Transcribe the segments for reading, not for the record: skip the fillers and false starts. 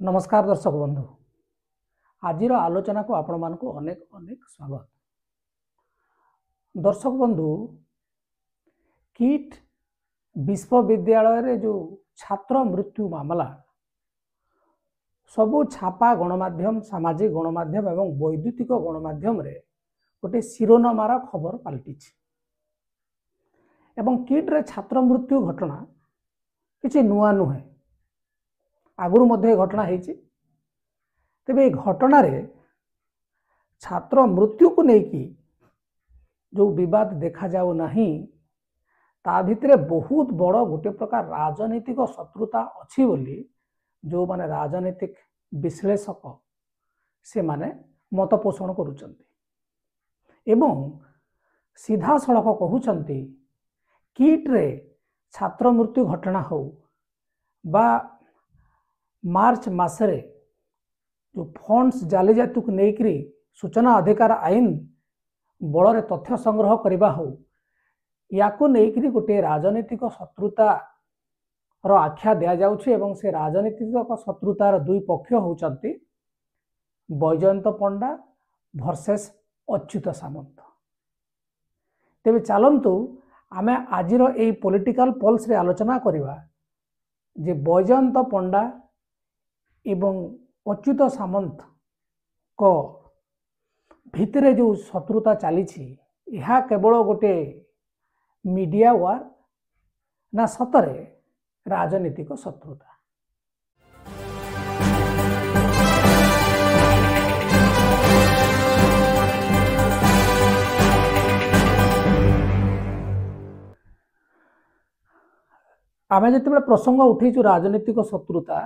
नमस्कार दर्शक बंधु। आज आलोचना को आपण मान अनेक अनेक स्वागत। दर्शक बंधु, किट विश्वविद्यालय रे जो छात्र मृत्यु मामला सबू छापा गणमाध्यम, सामाजिक गणमाध्यम एवं वैद्युतिक गणमाध्यम रे गोटे शिरोनामार खबर पलटि एवं किट रे छात्र मृत्यु घटना किसी नुआ नुहे, आगुरी मध्य घटना होती। तेबे घटना रे छात्र मृत्यु को लेकिन जो विवाद देखा जाऊ नहीं, ता भितरे बहुत बड़ गोटे प्रकार राजनीतिक शत्रुता अच्छी बोली जो माने राजनीतिक विश्लेषक से माने मत पोषण करुचंती एवं सीधा सड़क कहउचंती किट रे छात्र मृत्यु घटना हो बा मार्च मासरे जो फंड्स जाली जातु को लेकरी सूचना अधिकार आईन बल रे तथ्य संग्रह करबा हो या को लेकरी गोटे राजनीतिक शत्रुता रो आख्या दिया जाउछि एवं से राजनीतिक शत्रुतार दुई पक्ष होउचंती बैजयंत पंडा वर्सेस अच्युत सामंत। तेबे चलंतु आमे आजिरो एई पॉलिटिकल पल्स रे आलोचना करिबा जे बैजयंत पंडा एवं अच्युत सामंत को भितरे जो शत्रुता चली यह केवल गोटे मीडिया वार ना सतरे राजनीतिक शत्रुता। आमे जेतेबेले प्रसंग उठेचु राजनीतिक शत्रुता,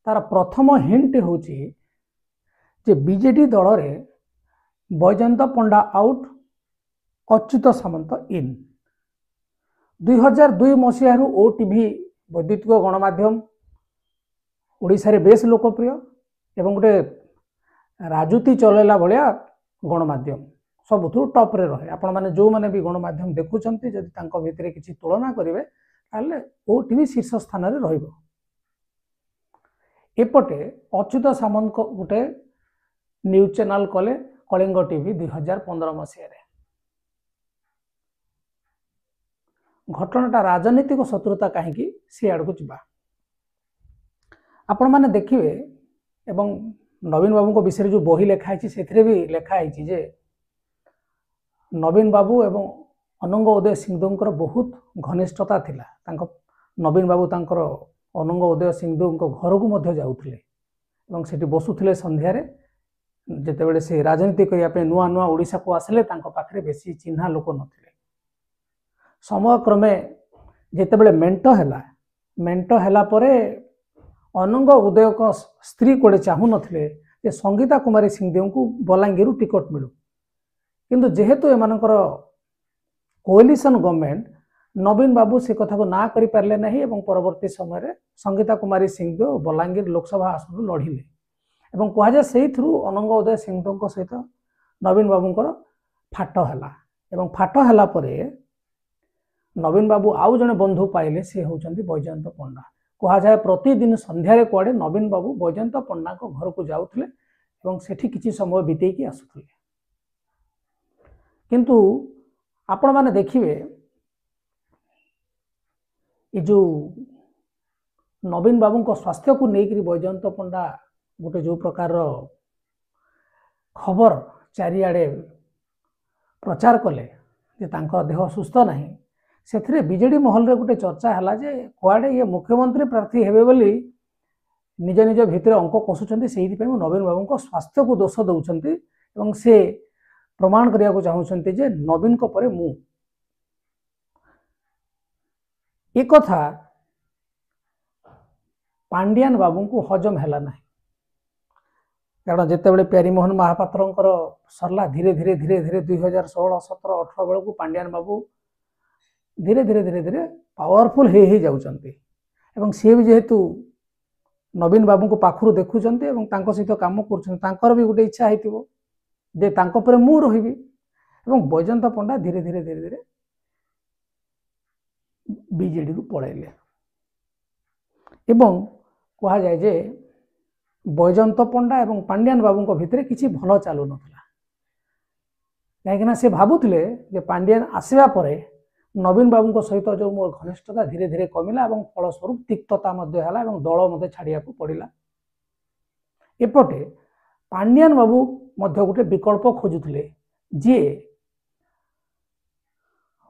तार प्रथम हिंट होची जे बीजेडी दल रे बैजयंत पंडा आउट, अच्युत सामंत इन। 2002 मसीह ओटीवी वैद्युतिक गणमाध्यम ओडिशा रे बेस लोकप्रिय एवं गोटे राजूती चलेला भलिया गणमाध्यम सबुठु टॉप रे रहे। आपण माने जो माने भी गणमाध्यम देखुचंती जदि तांको भितरे किछि तुलना करिवे ताले ओटीवी शीर्ष स्थान रे रहइबो। एपटे अच्युत सामंत को गोटे न्यूज चैनल कले कलिंग टीवी 2015 मसीह घटनाटा राजनीतिक शत्रुता कहीं सी आड़ को जा आपण मैंने देखिए एवं नवीन बाबू को विषय जो बही लिखाई से भी लिखाई जे नवीन बाबू एवं अनंग उदय सिंधुंकर बहुत घनिष्ठता थिला। नवीन बाबू तांकर अनंग उदय सिंधु घर को मध्य जाउथिले एवं सेठी बसुथिले संध्यारे जेतेबेले से राजनीति करने नुआ नुआ ओडिशा को आसले तांको पाखरे बेसी चिन्हा लोक नथिले। समय क्रमे जेतेबेले मेंट हैला परे अनंग उदय को स्त्री कोड़े चाहू नथिले जे संगीता कुमारी सिंहदेव को बलांगीर टिकट मिलू, किंतु जेहेतु एमानकर कोलिशन गवर्नमेंट नवीन बाबू से कथा को ना करि पारले नहीं एवं परवर्ती समय रे संगीता कुमारी सिंहदेव बलांगीर लोकसभा आसन लढ़िले एवं कह जाए से अनंग उदय सिंहदेव सहित नवीन बाबूंकर फाट हैला एवं फाट हैला परे नवीन बाबू आउ जने बंधु पाइले से होचंती बैजयंत पंडा। कह जाए प्रतिदिन संध्यारे कुआडे नवीन बाबू बैजयंत पंडा को घर को जाउथिले एवं सेठी किछि समय बितेकी आसुथिले। किंतु आपण माने देखिए ये जो नवीन बाबू को स्वास्थ्य को लेकर बैजयंत पंडा गोटे जो प्रकार खबर चारिआडे प्रचार कले जे तांकर देह सुस्थ नहीं, से बीजेडी महल रे गोटे चर्चा है जे कुआडे ये मुख्यमंत्री प्रार्थी हेबे बोली निज निज भितर अंक कसुचंती। से नवीन बाबू को स्वास्थ्य को दोष दौरान एवं से प्रमाण करने को चाहते जे नवीन को परे मु एक कथा पांडियान बाबू को हजम हैला नहीं, कारण जितेबले प्यारीमोहन महापात्र सरला धीरे धीरे धीरे धीरे 2016, 17, 18 बेलू को पांडियान बाबू धीरे धीरे धीरे धीरे पावरफुल ही जाउचंती एवं सी भी जेहेतु नवीन बाबू को पाखरु देखुचंती एवं तांको सहित काम करुचंती, तांकर भी गोटे इच्छा हेतिबो जे तांको परे मु रहिबी एवं बैजयंत पंडा धीरे धीरे धीरे धीरे बीजेडी को पळैले एवं कहा जाए जे बैजयंत पंडा और पांड्यान बाबू भितर किसी भल चलु नथिला कहीं से भावुले जे पांड्यान आसवा पर नवीन बाबू सहित जो मोर घनिष्ठता धीरे धीरे कमिला और फलस्वरूप तिक्तता दल छाड़िया पड़ा एपटे पांड्यान बाबू गोटे विकल्प खोजुले जी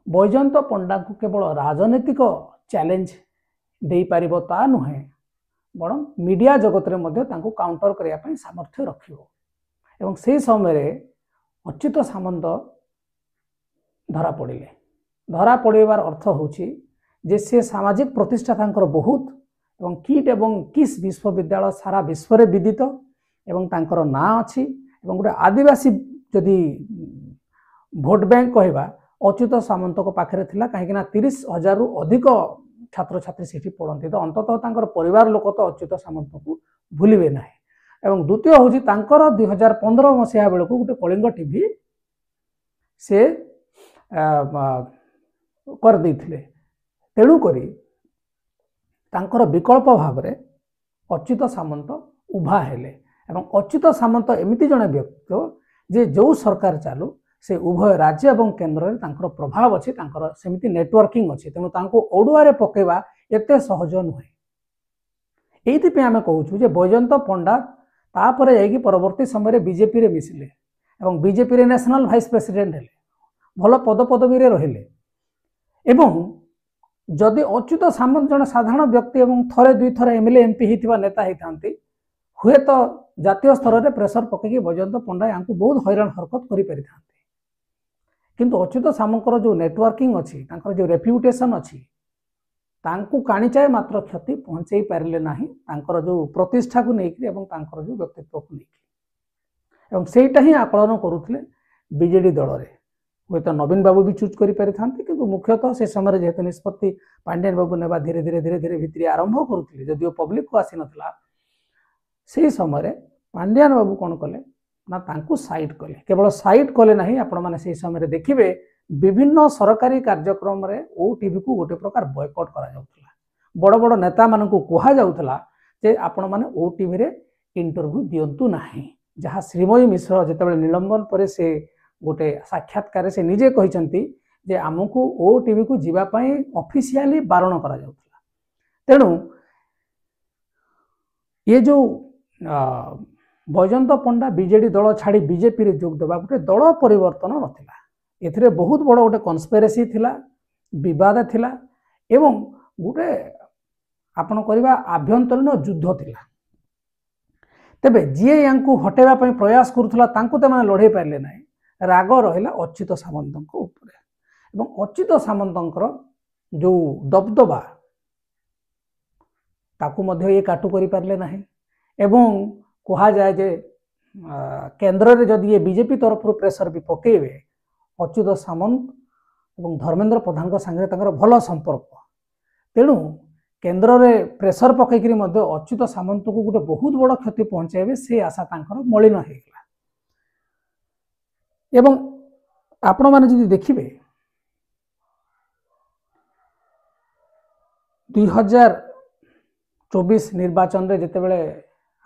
बैजयंत पंडा को केवल राजनीतिक चैलेंज दे पारिबो ता नुहे बरं मीडिया जगत में काउंटर करने सामर्थ्य रखिबो से समय अच्युत सामंत धरा पड़ार अर्थ होची जे से सामाजिक प्रतिष्ठा तांकर बहुत एवं किट एवं किस विश्वविद्यालय सारा विश्व में विदित एवं तांकर ना अच्छी गोटे आदिवासी जदि भोट बैंक कहवा अच्युत सामंत पाखे थिला कहीं 30,000 रु अधिक छात्र छात्री सेठी पढ़ती तो अंततः परिवार लोक तो अच्युत सामंत को भूलिबे ना एवं द्वितीय हूँ 2015 मसीहा बेलू गोटे कलिंग टीवी से कर देथिले तेणुक विकल्प भाव में अच्युत सामंत उभा हेले एवं अच्युत सामंत एमती जड़े व्यक्ति जे जो सरकार चालू से उभय राज्य और केन्द्र में प्रभाव अच्छी सेमती नेटवर्किंग अच्छी तेणु ओडुआ पकेवा एते सहज नुहे ये आम कहूँ बैजयंत पंडा तापर जाकि परवर्ती समय बीजेपी रे मिसिले एवं बीजेपी रे नेशनल वाइस प्रेसिडेंट हेले भल पद पदवी रहिले एवं जदि अच्युत सामंत जन साधारण व्यक्ति एवं थरे दुई थर एमएलए एमपी होता नेता होता हुए तो जातीय स्तर में प्रेसर पकईकि बैजयंत पंडा यहाँ बहुत हैरान हरकत कर किंतु अच्युत सामंतर जो नेटवर्किंग अच्छी जो रेप्यूटेशन अच्छी तांकु काणीचाए मात्र क्षति पहुँचे पारे ना जो प्रतिष्ठा को लेकिन जो व्यक्तित्व को लेकिन सेटा ही आकलन करुले बीजेडी दल में हुए तो नवीन बाबू भी चूज कर पारि था मुख्यतः से समय जेहेतु निष्पत्ति पांड्यान बाबू ने धीरे धीरे धीरे धीरे भितर आरंभ करुले जदिव पब्लिक को आसी नाला से समय पांड्यान बाबू कौन कले ना तांकु साइड कले केवल साइड कले ना आपण मैंने से समय देखिए विभिन्न सरकारी कार्यक्रम रे ओ टीवी को गोटे प्रकार बॉयकॉट करा जाउतला बड़ बड़ नेता मानकु कहा जाउतला जे आपण माने ओ टीवी रे इंटरव्यू दियंतु नाही जहाँ श्रीमयी मिश्र जेतेबेले निलंबन पर से गोटे साक्षात्कार से निजे कहिसंती जे आमको ओ टीवी को जीवा पई ऑफिशियली बारण करा जाउतला तेणु ये जो बैजयंत पंडा बीजेडी दल छाड़ी बीजेपी रे जोग देबा गोटे दल परिवर्तन नथिला एथिरे बहुत बड़ गोटे कन्स्पिरेसी थिला विवाद थिला एवं गोटे आपण करबा आभ्यंतरीण युद्ध थिला तेबे जी यांकु हटेबा पई प्रयास करुथला तांकु ते माने लढे पारले नाही राग रहिला अच्युत सामंतक ऊपर एवं अच्युत सामंतकर जो दबदबा ताकु मध्ये ये काटु करि पारले नाही एवं कहा जाए जे केंद्र रे जदि ये बीजेपी तरफ प्रेसर भी पकेबे अच्युत सामंत और धर्मेंद्र प्रधान संगे भल संपर्क तेणु केंद्र रे प्रेसर पकईकरी अच्युत सामंत को गोटे बहुत बड़ क्षति पहुंचाइबे से आशा तांकर मलिन हो गला एवं आपण माने जदि देखिबे 2024 निर्वाचन रे जेतेबेले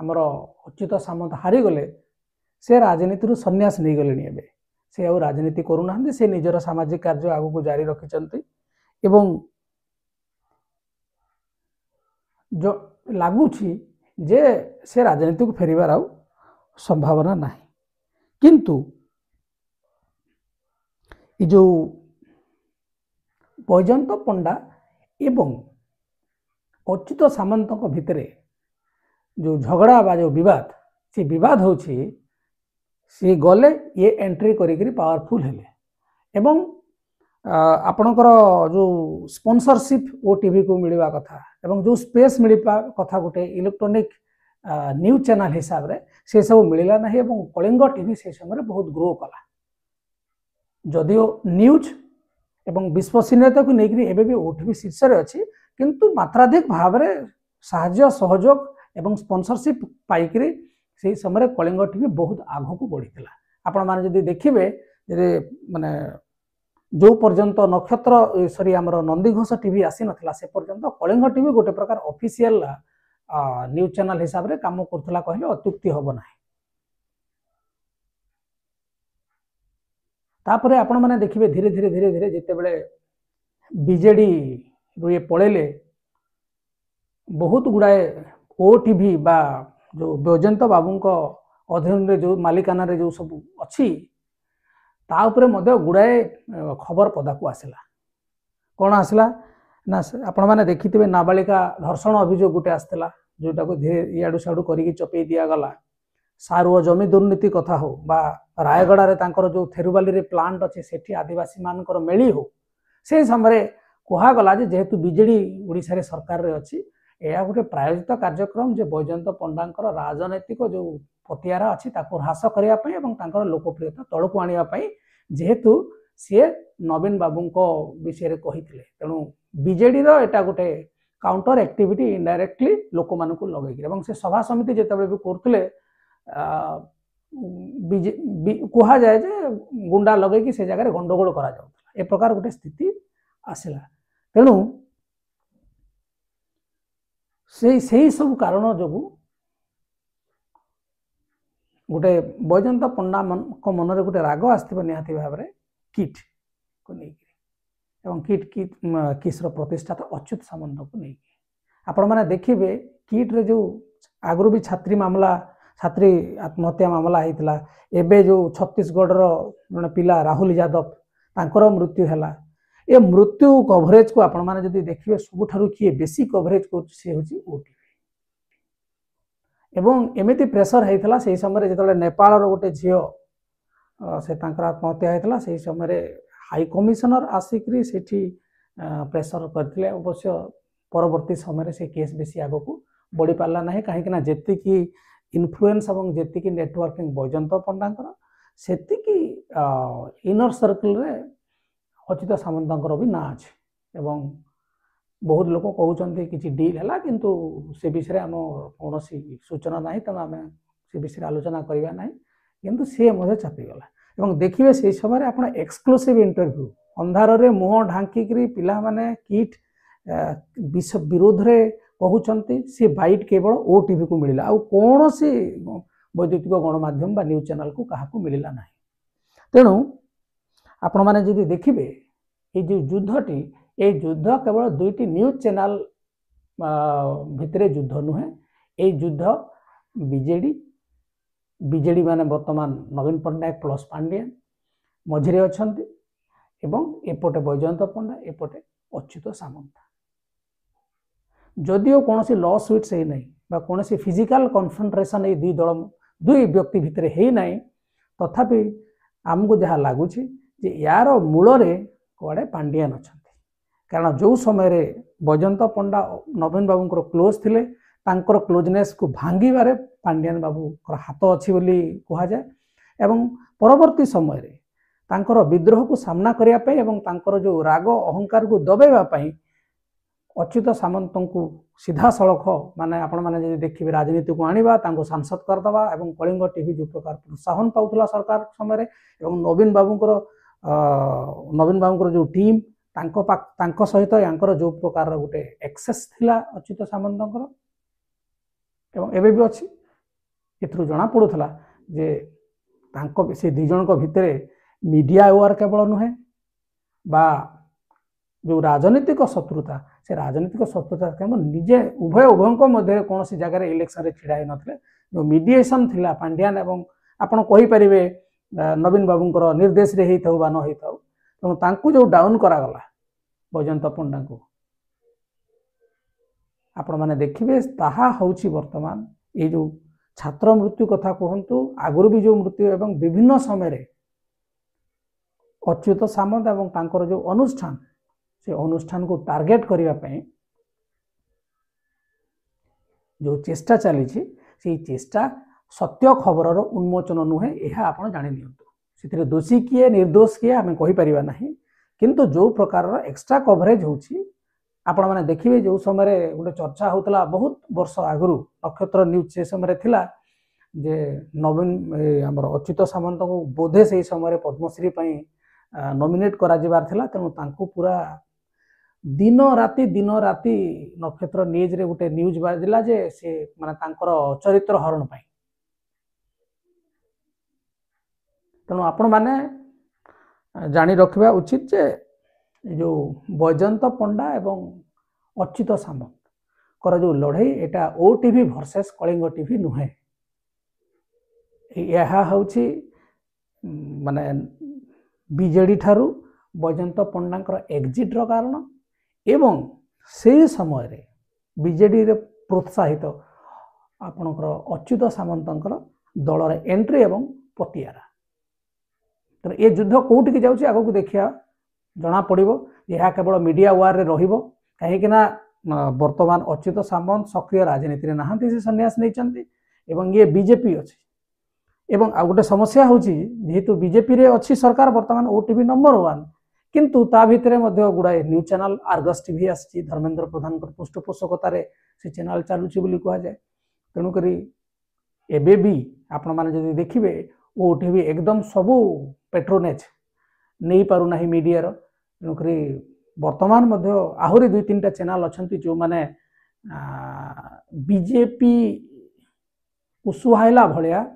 हमर अच्युत सामंत हारी गले से राजनीति संन्यास नहीं गले एबे से आउ राजनीति करूना से निजर सामाजिक कार्य आगु को जारी रखिंट एवं जो लगुच जे से राजनीति को फेरिबार आउ संभावना नहीं किंतु ये जो बैजयंत पंडा एवं अच्युत सामंत भितरे जो झगड़ा बा जो विवाद से विवाद होछि सी गले ये एंट्री करी पावरफुल हेले एवं आपणकर जो स्पॉन्सरशिप ओ टीवी को मिलवा कथा एवं जो स्पेस मिलवा कथा गोटे इलेक्ट्रॉनिक न्यूज चैनल हिसाब रे से सब मिलला नहीं एवं कलिंग टीवी से समय बहुत ग्रो कला जदियो न्यूज एवं विश्वसनीयता को लेकर एबे भी ओ टीवी शीर्ष रे अछि किंतु मात्राधिक भाव रे साहाय्य सहयोग एवं स्पॉन्सरशिप पाइकरी से समय कलिंग टीवी बहुत आग को बढ़ी आपण माने जदि देखिबे जे माने जो पर्यंत नक्षत्र सॉरी हमर नंदीघोष टीवी आसी नथिला से पर्यंत कलिंग टीवी गोटे प्रकार ऑफिशियल न्यूज चैनल हिसाब रे काम करथला कहले अत्युक्ति हबो नाही। तापरे आपण माने देखिबे धीरे धीरे धीरे धीरे जेते बेले बीजेडी रुए पळेले बहुत गुड़ाए ओटीवी बा जो बैजयंत बाबू अधीन रे जो मालिकाना रे जो सब अच्छी ता उपरे मध्य गुड़ाए खबर पदा को आसला। कौन आसला ना आपण माने देखिथिबे नाबालिका धर्षण अभियोग गोटे आसला जोटा को इयाडू साडू करिक चपे दिया गला। सारुओ जमी दुर्नीति कथा हो बा रायगड़ा रे तांकर जो थेरुबाली रे प्लांट अच्छे सेठी आदिवासी मानकर मेली हो से समय कहा गला जेहेतु बीजेडी ओडिशा रे सरकार रे अछि यह गोटे प्रायोजित कार्यक्रम जे बैजयंत पंडांकर राजनैतिक जो पतियारा अच्छी ह्रास करने लोकप्रियता तलू आने जेहेतु सी नवीन बाबू विषय कही तेणु बीजेडी एटा गोटे काउंटर एक्टिविटी इनडायरेक्टली लोक मान लगे से सभा समिति जिते भी करते कह जाए गुंडा लगे से जगह गंडगोल कर प्रकार गोटे स्थिति आसला। तेणु से सब कारण जो गोटे बैजयंत पंडा मन रे गोटे राग आसथिबो निहाती भाव में किट को लेकिन किट किस्र प्रतिष्ठाता अच्युत सामंत को लेकिन आपण मैंने देखिए किट रे जो आगु भी छात्री मामला छात्री आत्महत्या मामला होता एबे जो छत्तीसगढ़ रे पिला राहुल यादव तांकर मृत्यु है ए मृत्यु कवरेज को आपण माने जदि देखिए सबुठारु किए बेसी कवरेज कर ओटीवी एवं एमिति प्रेसर होता से समय जो नेपाल गोटे झील से आत्महत्या होता से समय हाई कमिशनर आसिक सेठी प्रेसर करते अवश्य परवर्ती समय से केस बेसी आग को बढ़ी पारा ना कहीं जी इन्फ्लुएंस और जी नेटवर्किंग बैजयंत पंडांकर से इनर सर्कल रे अच्युत सामंतर भी ना अच्छे एवं बहुत लोग कहते कि डील है किंतु से विषय आम कौन सूचना ना तेणु आम से विषय आलोचना करवा ना किंतु सी चापीगला एवं देखिए से समय आप एक्सक्लूसिव इंटरव्यू अंधार रे मुह ढांकिक पिला माने किट विरोध रे कहते सी बाइट केवल ओटीवी को मिला आ कौन सी वैद्युतिक गणमाध्यम बा न्यूज चैनल को क्या मिलला ना। तेणु आपण माने जदि देखिबे ये जो युद्धटी ये युद्ध केवल दुईटी न्यूज चैनल भितरे युद्ध नुहे ये युद्ध बीजेडी माने वर्तमान नवीन पट्टनायक प्लस पांड्यान मझिरे अछंती एवं एपटे बैजयंत पंडा एपटे अच्युत सामंत जदिओ कौन सी लॉ सुइट्स है नहीं बा कौन सी फिजिकल कन्फ्रंटेशन ये दुई व्यक्ति भितर है नहीं तथापि आमको जहाँ लगुच यार मूल कड़े पांड्यान अच्छा कारण जो समय बैजयंत पंडा नवीन बाबू क्लोज थे तांकर क्लोजनेस को भांगारे पांड्यान बाबू हाथ अच्छी कह जाए एवं परवर्ती समय तांकर विद्रोह को सामना करने जो राग अहंकार को दबाइवाई अच्युत सामंत को सीधा सड़क माने आपण माने देखिए राजनीति को आनिबा तांको सांसद करदबा एवं कलिंग टीवी जो प्रकार प्रोत्साहन पाउथला सरकार समय एवं नवीन बाबूंकर जो टीम तांको सहित यांकर जो प्रकार गोटे एक्सेस थिला अच्युत सामंतकर एवं एबे भी अछि एथरु जना पड़ुथला जे तांको से दि जन को भितरे मीडिया अवार केवल नुहे बा जो राजनीतिक शत्रुता से राजनीतिक शत्रुता केवल निजे उभय मध्य कौन सी जगह इलेक्शन रे छिड़ा नथिले जो मीडिएशन थिला पांड्यान एवं आपण कहि परिबे नवीन बाबूंकर निर्देश रे हेइथौ बा न हेइथौ तेणु तांकु जो डाउन करागला बैजयंत पंडा को आपण माने देखिबे ताहा होउची वर्तमान ये जो छात्र मृत्यु कथा कहतु आगुरी भी जो मृत्यु एवं विभिन्न समय अच्युत सामंत एवं तांकर जो अनुष्ठान से अनुष्ठान को टार्गेट करने जो चेष्टा चली से चेष्टा सत्य खबर उन्मोचन नुहे यह आप जानी नियंतु दोषी किए निर्दोष किए आम कहीपर ना किंतु जो प्रकार एक्स्ट्रा कवरेज होची आपण मैंने देखिए जो समय गोटे चर्चा होता बहुत वर्ष आगु नक्षत्र न्यूज से समय थिला जे नवीन आमर अच्युत सामंत को बोधे से समय पद्मश्री नॉमिनेट करा जिबार थिला तेणु तांको पूरा दिन राति नक्षत्र न्यूज रे गोटे न्यूज बाजिला जे से माने तांकर चरित्र हरण पाई। तेणु आपण माने जानी रखिबा उचित जे जो बैजयंत पंडा एवं अच्युत सामंत कर जो लड़ाई एटा ओटीवी वर्सेस कलिंग टीवी नुहे। यह हूँ माने बीजेडी ठारू बैजयंत पंडा एग्जिट रो कारण एवं से समय रे बीजेडी रे प्रोत्साहित आपणकर अच्युत सामंतर दल रे एंट्री एवं पतियारा। तो ये युद्ध कौटी जाऊँगी आग को देखिया जना पड़ो। यह केवल मीडिया वार रे रहिबो कहीं वर्तमान अच्युत सामंत सक्रिय राजनीति रे नहांती से सन्यास नहीं एवं ये बीजेपी अच्छी एवं आ गोटे समस्या हूँ जेहेतु बीजेपी रे अच्छी सरकार वर्तमान ओटीवी नंबर 1 किंतु ता भितर गुड़ाए न्यूज चैनल आर्गस टीवी आसी धर्मेंद्र प्रधान पृष्ठपोषकतार से चैनल चलुची कह जाए। तेणुक एबे भी आपण मैंने जब देखिए ओटीवी एकदम सबू पेट्रोनेज नहीं पारु नहीं मीडिया तेणुक वर्तमान आहरी 2-3टा चैनल अच्छा जो मैंने बीजेपी को सुहाइला भाया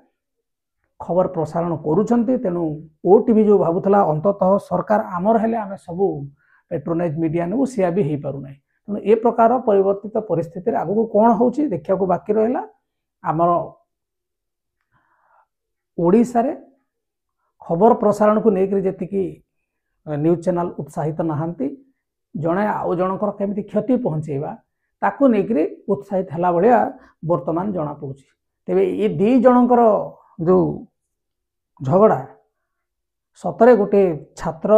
खबर प्रसारण करुँच। तेणु ओटीवी जो भावुला अंततः सरकार आमर हेले आमे सबू पेट्रोनाइज मीडिया नेबू सिया भी हो पारना। तेणु ए प्रकार परिवर्तित परिस्थिति आग को कौन हो देखा बाकी रहा आमर ओडिशा रे खबर प्रसारण को लेकर जी न्यूज चैनल उत्साहित नहांती जड़े आउ जनकर केमी क्षति पहुँचेबा ताकू लेकर उत्साहित है भाया वर्तमान जना पड़े। तेरे ये दी जनकर जो झगड़ा सतरे गोटे छात्र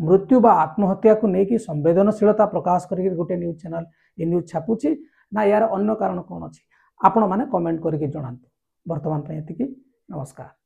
मृत्यु बा आत्महत्या को लेकिन संवेदनशीलता प्रकाश करके गोटे न्यूज चैनल ये न्यूज छापुची ना यार अन्य कारण कौन अच्छी आपण मैंने कमेंट करके जनातु। वर्तमान नमस्कार।